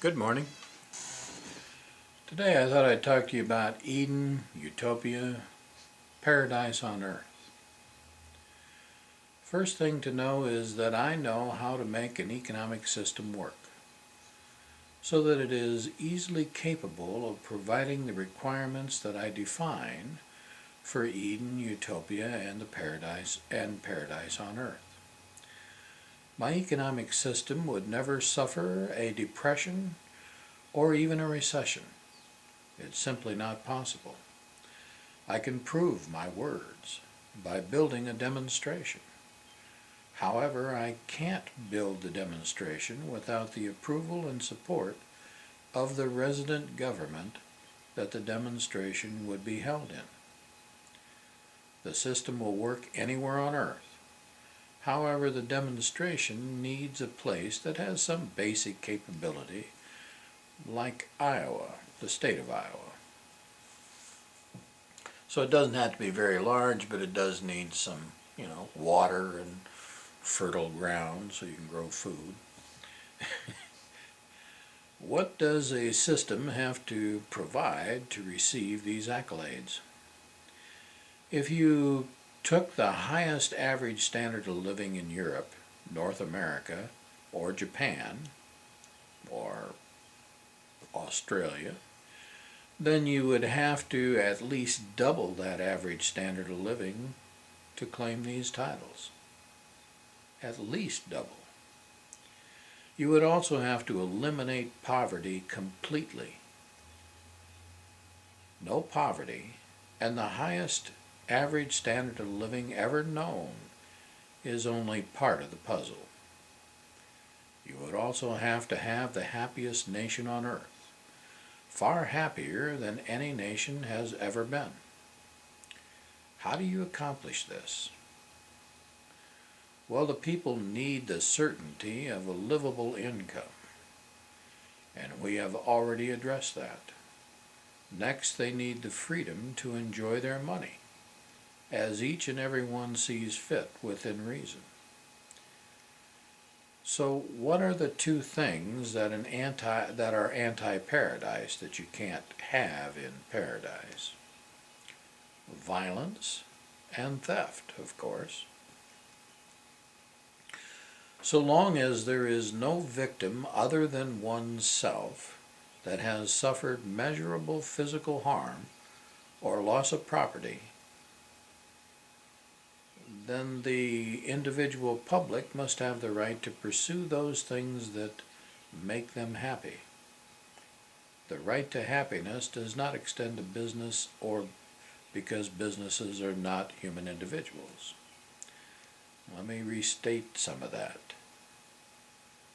Good morning. Today I thought I'd talk to you about Eden, Utopia, paradise on earth. First thing to know is that I know how to make an economic system work so that it is easily capable of providing the requirements that I define for Eden, Utopia, and paradise on earth. My economic system would never suffer a depression or even a recession. It's simply not possible. I can prove my words by building a demonstration. However, I can't build the demonstration without the approval and support of the resident government that the demonstration would be held in. The system will work anywhere on Earth. However, the demonstration needs a place that has some basic capability, like Iowa, the state of Iowa. So it doesn't have to be very large, but it does need some, water and fertile ground so you can grow food. What does a system have to provide to receive these accolades? If you took the highest average standard of living in Europe, North America, or Japan, or Australia, then you would have to at least double that average standard of living to claim these titles. At least double. You would also have to eliminate poverty completely. No poverty, and the highest average standard of living ever known is only part of the puzzle. You would also have to have the happiest nation on earth, far happier than any nation has ever been. How do you accomplish this? Well, the people need the certainty of a livable income, and we have already addressed that. Next, they need the freedom to enjoy their money, as each and every one sees fit within reason. So what are the two things that are anti-paradise that you can't have in paradise? Violence and theft, of course. So long as there is no victim other than oneself that has suffered measurable physical harm or loss of property, then the individual public must have the right to pursue those things that make them happy. The right to happiness does not extend to business or because businesses are not human individuals. Let me restate some of that.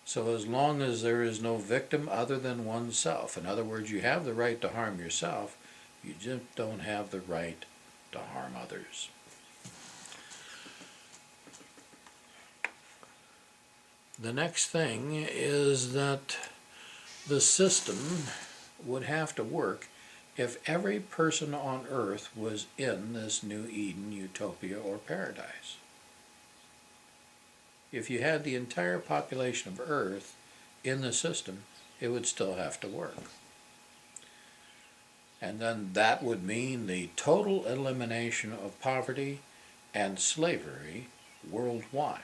So as long as there is no victim other than oneself, in other words, you have the right to harm yourself, you just don't have the right to harm others. The next thing is that the system would have to work if every person on earth was in this new Eden, Utopia, or paradise. If you had the entire population of Earth in the system, it would still have to work. And then that would mean the total elimination of poverty and slavery worldwide.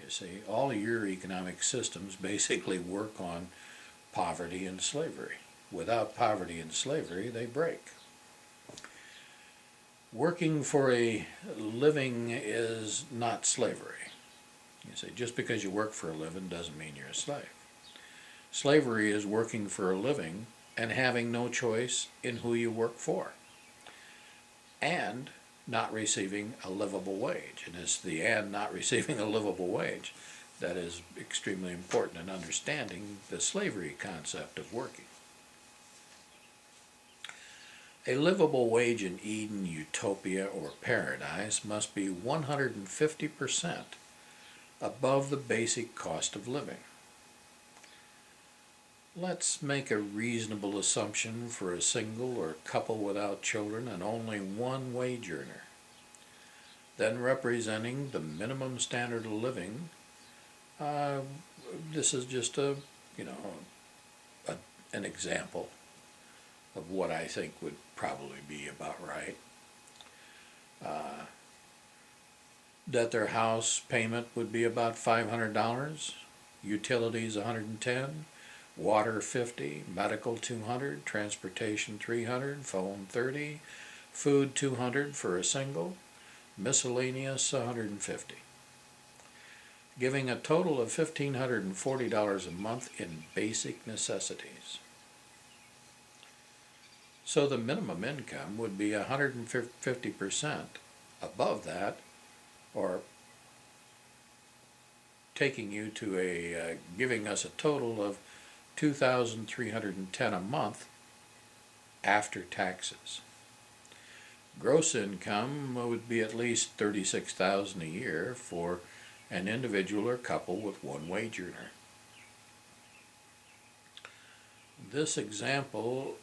You see, all your economic systems basically work on poverty and slavery. Without poverty and slavery, they break. Working for a living is not slavery. You see, just because you work for a living doesn't mean you're a slave. Slavery is working for a living and having no choice in who you work for, and not receiving a livable wage. And it's the and not receiving a livable wage that is extremely important in understanding the slavery concept of working. A livable wage in Eden, Utopia, or paradise must be 150% above the basic cost of living. Let's make a reasonable assumption for a single or couple without children and only one wage earner, then representing the minimum standard of living. This is just a an example of what I think would probably be about right. That their house payment would be about $500, utilities $110, water $50, medical $200, transportation $300, phone $30, food $200 for a single, miscellaneous $150, giving a total of $1,540 a month in basic necessities. So the minimum income would be 150% above that, or taking you to giving us a total of $2,310 a month after taxes. Gross income would be at least $36,000 a year for an individual or couple with one wage earner. This example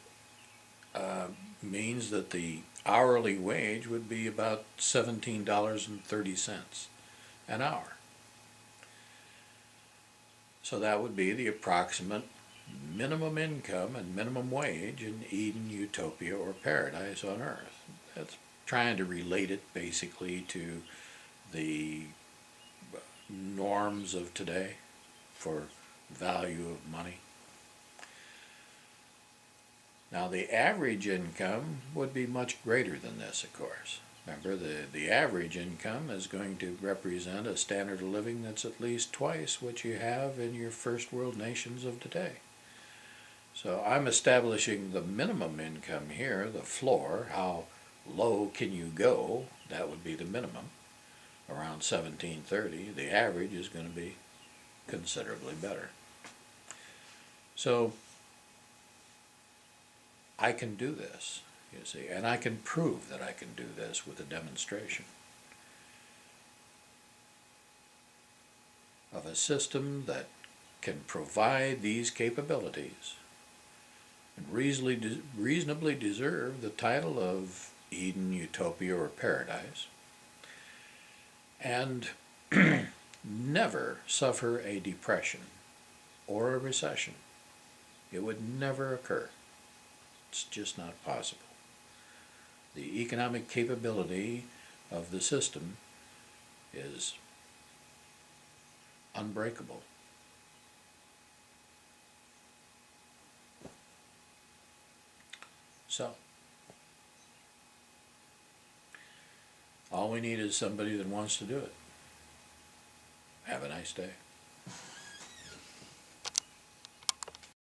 means that the hourly wage would be about $17.30 an hour. So that would be the approximate minimum income and minimum wage in Eden, Utopia, or paradise on earth. That's trying to relate it basically to the norms of today for value of money. Now the average income would be much greater than this, of course. Remember, the average income is going to represent a standard of living that's at least twice what you have in your first world nations of today. So I'm establishing the minimum income here, the floor. How low can you go? That would be the minimum, around $17.30. The average is going to be considerably better. So I can do this, you see, and I can prove that I can do this with a demonstration of a system that can provide these capabilities and reasonably deserve the title of Eden, Utopia, or paradise, and never suffer a depression or a recession. It would never occur. It's just not possible. The economic capability of the system is unbreakable. So, all we need is somebody that wants to do it. Have a nice day.